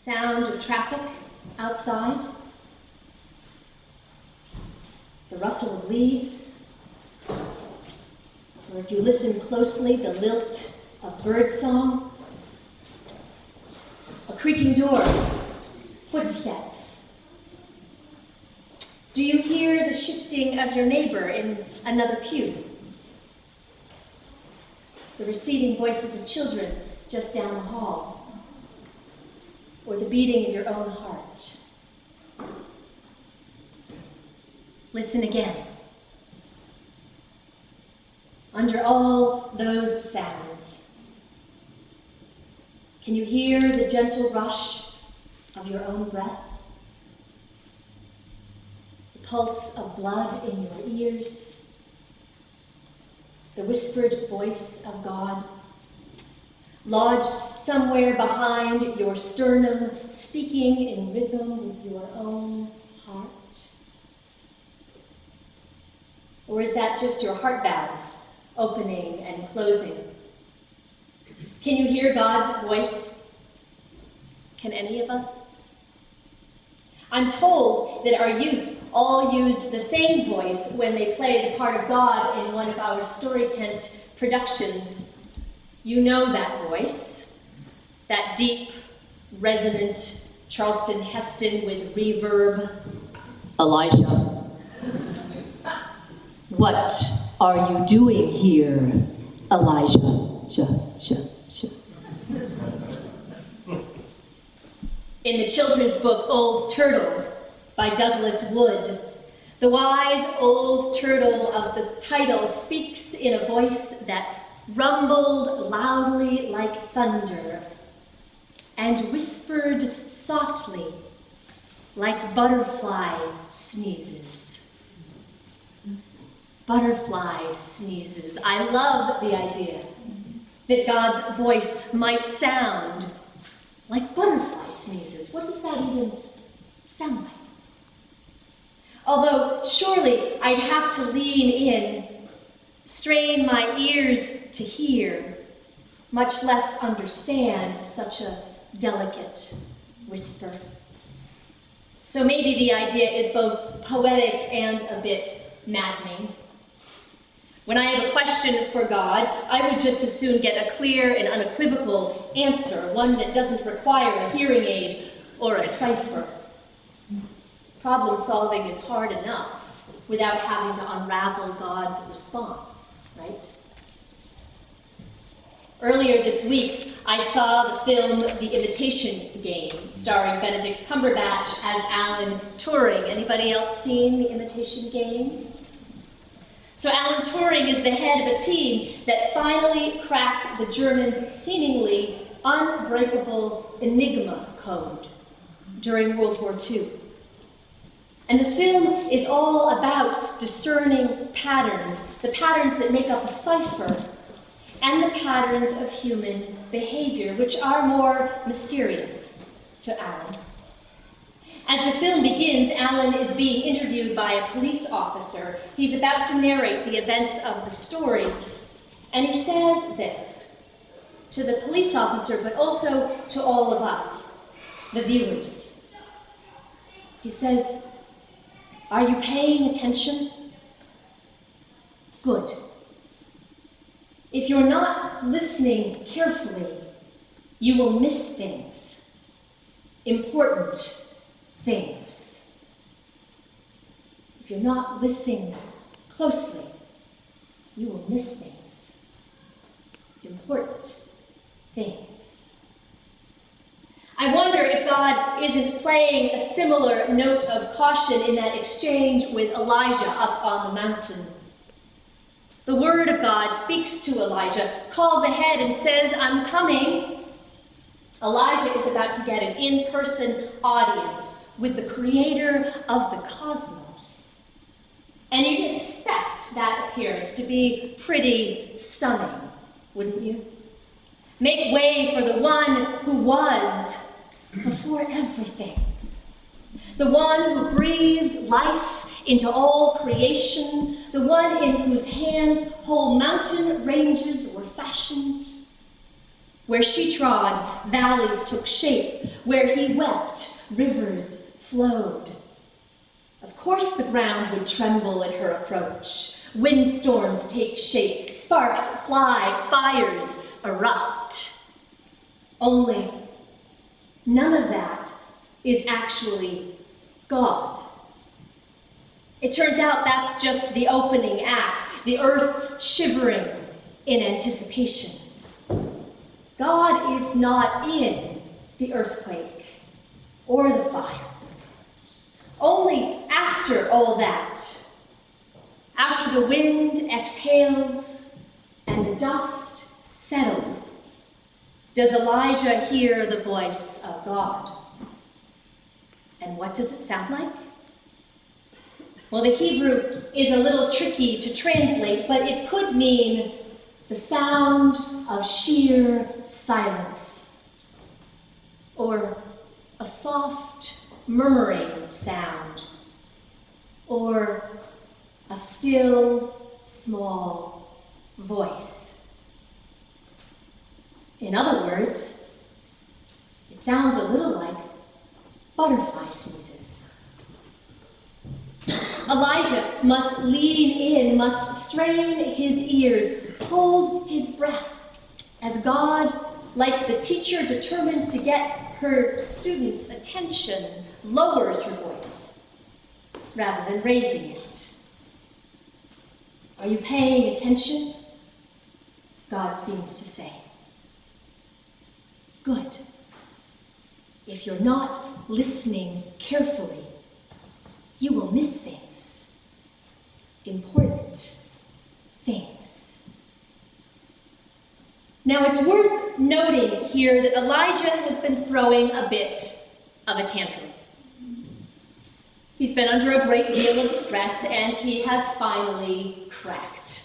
sound of traffic outside, the rustle of leaves, or if you listen closely, the lilt of birdsong, a creaking door, footsteps. Do you hear the shifting of your neighbor in another pew? The receding voices of children just down the hall, or the beating of your own heart. Listen again. Under all those sounds, can you hear the gentle rush of your own breath? The pulse of blood in your ears? The whispered voice of God, lodged somewhere behind your sternum, speaking in rhythm with your own heart? Or is that just your heart valves opening and closing? Can you hear God's voice? Can any of us? I'm told that our youth all use the same voice when they play the part of God in one of our story tent productions. You know that voice, that deep, resonant Charleston Heston with reverb. Elijah. What are you doing here, Elijah? In the children's book, Old Turtle, by Douglas Wood, the wise old turtle of the title speaks in a voice that rumbled loudly like thunder and whispered softly like butterfly sneezes. Butterfly sneezes. I love the idea that God's voice might sound like butterfly sneezes. What does that even sound like? Although surely I'd have to lean in, strain my ears to hear, much less understand such a delicate whisper. So maybe the idea is both poetic and a bit maddening. When I have a question for God, I would just as soon get a clear and unequivocal answer, one that doesn't require a hearing aid or a cipher. Problem solving is hard enough without having to unravel God's response, right? Earlier this week, I saw the film The Imitation Game, starring Benedict Cumberbatch as Alan Turing. Anybody else seen The Imitation Game? So Alan Turing is the head of a team that finally cracked the Germans' seemingly unbreakable Enigma code during World War II. And the film is all about discerning patterns, the patterns that make up a cipher, and the patterns of human behavior, which are more mysterious to Alan. As the film begins, Alan is being interviewed by a police officer. He's about to narrate the events of the story, and he says this to the police officer, but also to all of us, the viewers. He says, "Are you paying attention? Good. If you're not listening carefully, you will miss things, important things. If you're not listening closely, you will miss things, important things." I wonder if God isn't playing a similar note of caution in that exchange with Elijah up on the mountain. The word of God speaks to Elijah, calls ahead and says, "I'm coming." Elijah is about to get an in-person audience with the creator of the cosmos. And you'd expect that appearance to be pretty stunning, wouldn't you? Make way for the one who was before everything. The one who breathed life into all creation, the one in whose hands whole mountain ranges were fashioned. Where she trod, valleys took shape. Where he wept, rivers flowed. Of course the ground would tremble at her approach. Windstorms take shape, sparks fly, fires erupt. Only none of that is actually God. It turns out that's just the opening act, the earth shivering in anticipation. God is not in the earthquake or the fire. Only after all that, after the wind exhales and the dust settles, does Elijah hear the voice of God. And what does it sound like? Well, the Hebrew is a little tricky to translate, but it could mean the sound of sheer silence, or a soft murmuring sound, or a still, small voice. In other words, it sounds a little like butterfly sneezes. Elijah must lean in, must strain his ears, hold his breath, as God, like the teacher determined to get her students' attention, lowers her voice rather than raising it. Are you paying attention? God seems to say. Good. If you're not listening carefully, you will miss things. Important things. Now it's worth noting here that Elijah has been throwing a bit of a tantrum. He's been under a great deal of stress and he has finally cracked.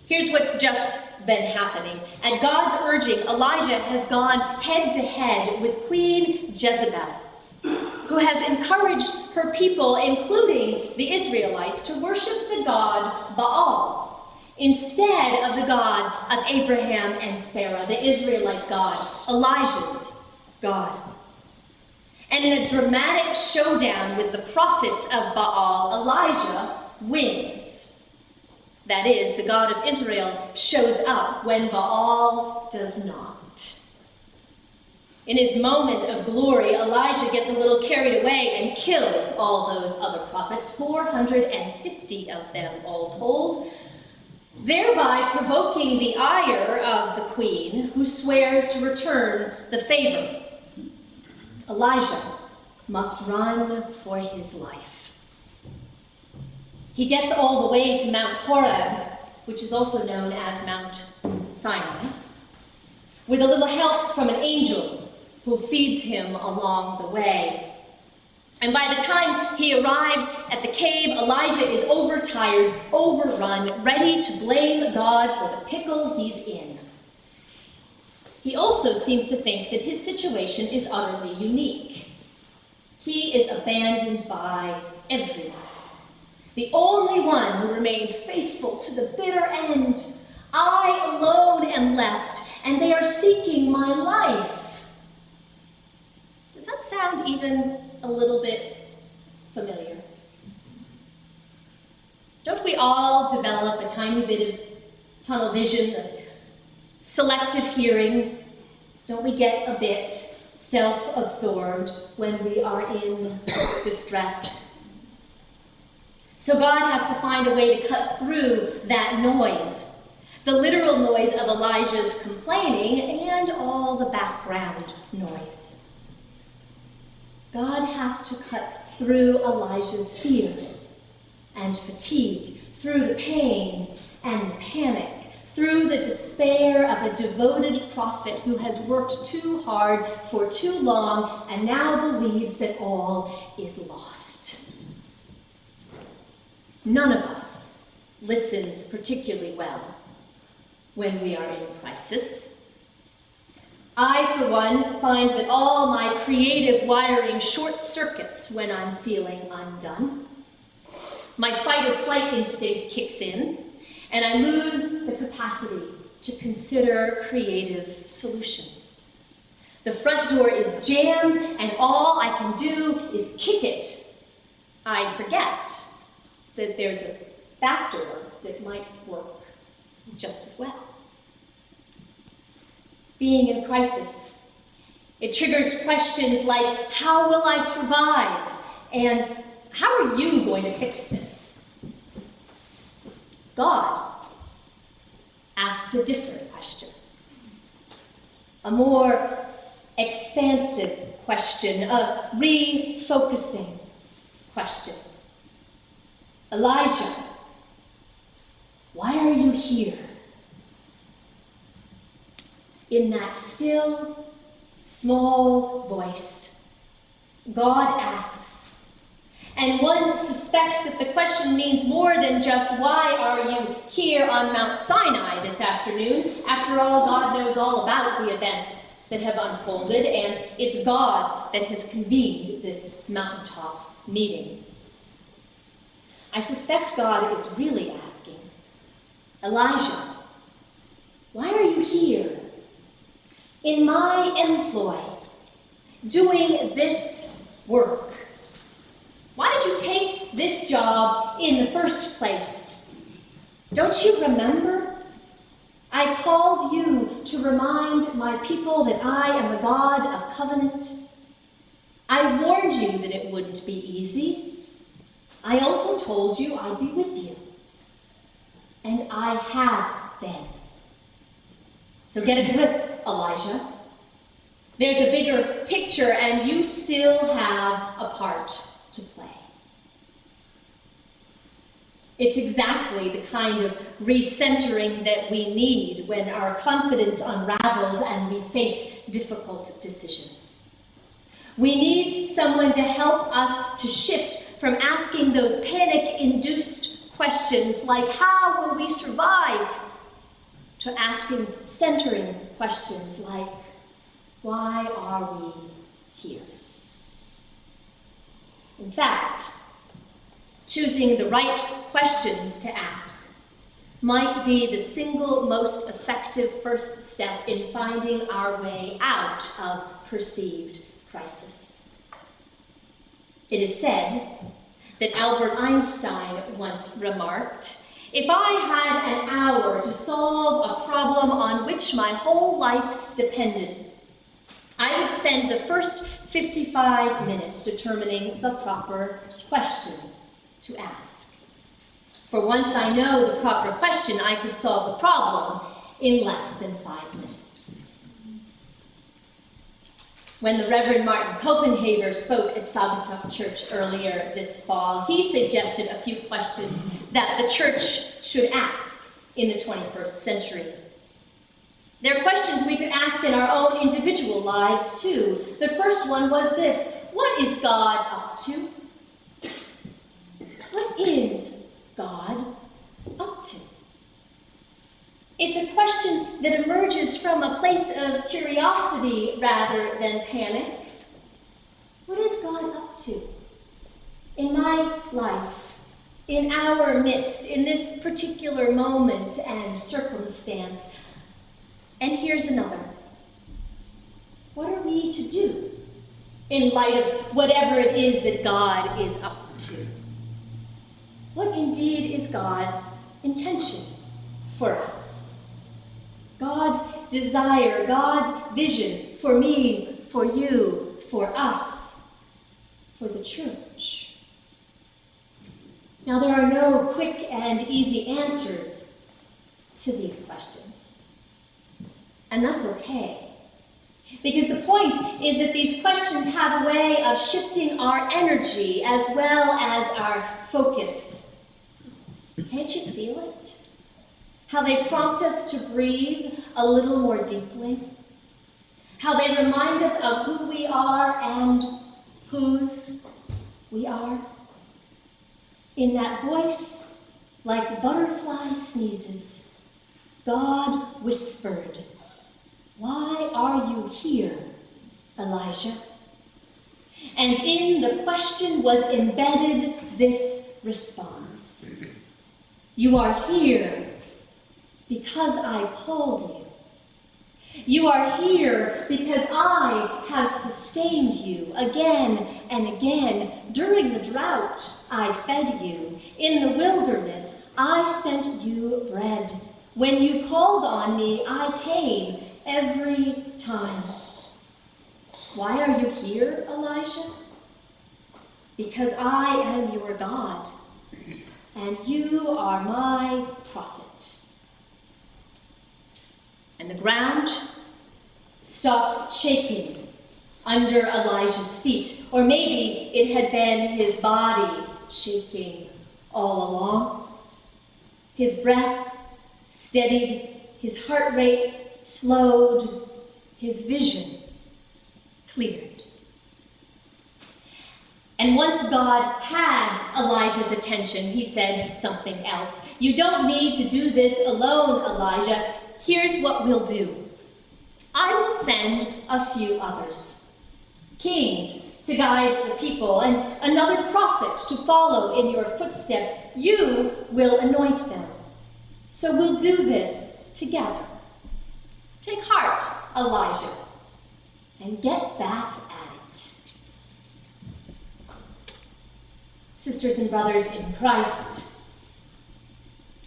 Here's what's just been happening. At God's urging, Elijah has gone head to head with Queen Jezebel, who has encouraged her people, including the Israelites, to worship the god Baal instead of the God of Abraham and Sarah, the Israelite God, Elijah's God. And in a dramatic showdown with the prophets of Baal, Elijah wins. That is, the God of Israel shows up when Baal does not. In his moment of glory, Elijah gets a little carried away and kills all those other prophets, 450 of them all told, thereby provoking the ire of the queen, who swears to return the favor. Elijah must run for his life. He gets all the way to Mount Horeb, which is also known as Mount Sinai, with a little help from an angel who feeds him along the way. And by the time he arrives at the cave, Elijah is overtired, overrun, ready to blame God for the pickle he's in. He also seems to think that his situation is utterly unique. He is abandoned by everyone. The only one who remained faithful to the bitter end. I alone am left, and they are seeking my life. Does that sound even a little bit familiar? Don't we all develop a tiny bit of tunnel vision, of selective hearing? Don't we get a bit self-absorbed when we are in distress? So God has to find a way to cut through that noise, the literal noise of Elijah's complaining and all the background noise. God has to cut through Elijah's fear and fatigue, through the pain and the panic, through the despair of a devoted prophet who has worked too hard for too long and now believes that all is lost. None of us listens particularly well when we are in crisis. I, for one, find that all my creative wiring short circuits when I'm feeling undone. My fight or flight instinct kicks in, and I lose the capacity to consider creative solutions. The front door is jammed, and all I can do is kick it. I forget that there's a back door that might work just as well. Being in crisis, it triggers questions like, how will I survive? And how are you going to fix this? God asks a different question, a more expansive question, a refocusing question. Elijah, why are you here? In that still, small voice, God asks, and one suspects that the question means more than just, why are you here on Mount Sinai this afternoon? After all, God knows all about the events that have unfolded, and it's God that has convened this mountaintop meeting. I suspect God is really asking, Elijah, why are you here? In my employ, doing this work. Why did you take this job in the first place? Don't you remember? I called you to remind my people that I am a God of covenant. I warned you that it wouldn't be easy. I also told you I'd be with you. And I have been. So get a grip, Elijah. There's a bigger picture, and you still have a part to play. It's exactly the kind of recentering that we need when our confidence unravels and we face difficult decisions. We need someone to help us to shift from asking those panic-induced questions like, how will we survive? To asking centering questions like, why are we here? In fact, choosing the right questions to ask might be the single most effective first step in finding our way out of perceived crisis. It is said that Albert Einstein once remarked, if I had an hour to solve a problem on which my whole life depended, I would spend the first 55 minutes determining the proper question to ask. For once I know the proper question, I could solve the problem in less than 5 minutes. When the Reverend Martin Copenhaver spoke at Saugatuck Church earlier this fall, he suggested a few questions that the church should ask in the 21st century. They're questions we could ask in our own individual lives, too. The first one was this: what is God up to? What is God up to? It's a question that emerges from a place of curiosity rather than panic. What is God up to? In my life, in our midst, in this particular moment and circumstance. And here's another. What are we to do in light of whatever it is that God is up to? What indeed is God's intention for us? God's desire, God's vision for me, for you, for us, for the church. Now, there are no quick and easy answers to these questions. And that's okay. Because the point is that these questions have a way of shifting our energy as well as our focus. Can't you feel it? How they prompt us to breathe a little more deeply. How they remind us of who we are and whose we are. In that voice, like butterfly sneezes, God whispered, "Why are you here, Elijah?" And in the question was embedded this response: "You are here because I called you. You are here because I have sustained you again and again. During the drought, I fed you. In the wilderness, I sent you bread. When you called on me, I came every time. Why are you here, Elijah? Because I am your God, and you are my prophet. And the ground stopped shaking under Elijah's feet. Or maybe it had been his body shaking all along. His breath steadied, his heart rate slowed, his vision cleared. And once God had Elijah's attention, he said something else. You don't need to do this alone, Elijah. Here's what we'll do. I will send a few others. Kings to guide the people, and another prophet to follow in your footsteps. You will anoint them. So we'll do this together. Take heart, Elijah, and get back at it. Sisters and brothers in Christ,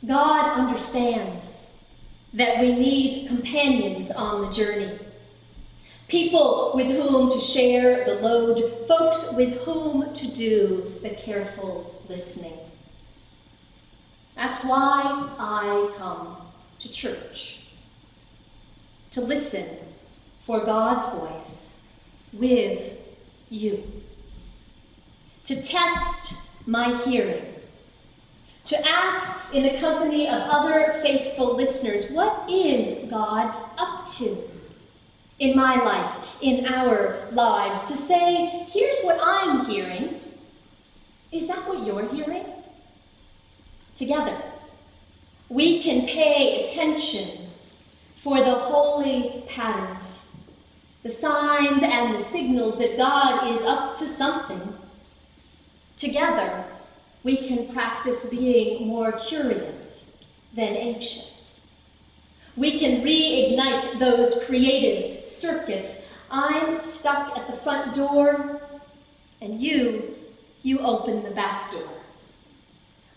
God understands that we need companions on the journey. People with whom to share the load, folks with whom to do the careful listening. That's why I come to church, to listen for God's voice with you, to test my hearing, to ask in the company of other faithful listeners, what is God up to in my life, in our lives? To say, here's what I'm hearing. Is that what you're hearing? Together, we can pay attention for the holy patterns, the signs and the signals that God is up to something. Together, we can practice being more curious than anxious. We can reignite those creative circuits. I'm stuck at the front door, and you open the back door.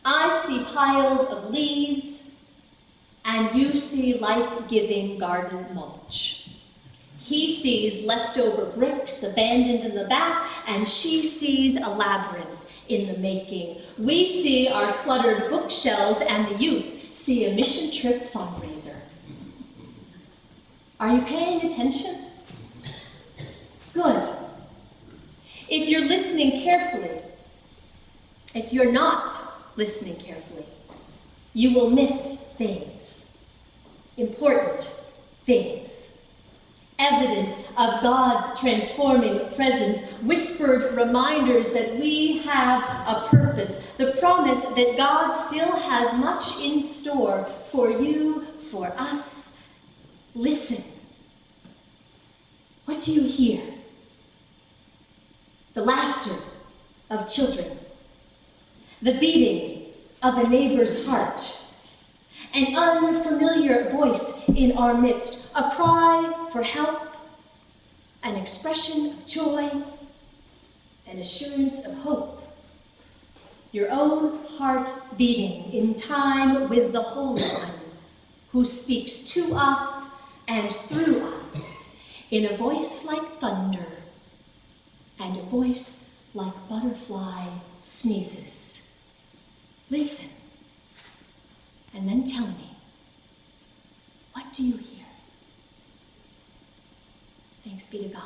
I see piles of leaves, and you see life-giving garden mulch. He sees leftover bricks abandoned in the back, and she sees a labyrinth in the making. We see our cluttered bookshelves, and the youth see a mission trip fundraiser. Are you paying attention? Good. If you're listening carefully, if you're not listening carefully, you will miss things, important things. Evidence of God's transforming presence, whispered reminders that we have a purpose, the promise that God still has much in store for you, for us. Listen. What do you hear? The laughter of children, the beating of a neighbor's heart, an unfamiliar voice in our midst, a cry for help, an expression of joy, an assurance of hope. Your own heart beating in time with the Holy One, who speaks to us and through us in a voice like thunder and a voice like butterfly sneezes. Listen. And then tell me, what do you hear? Thanks be to God.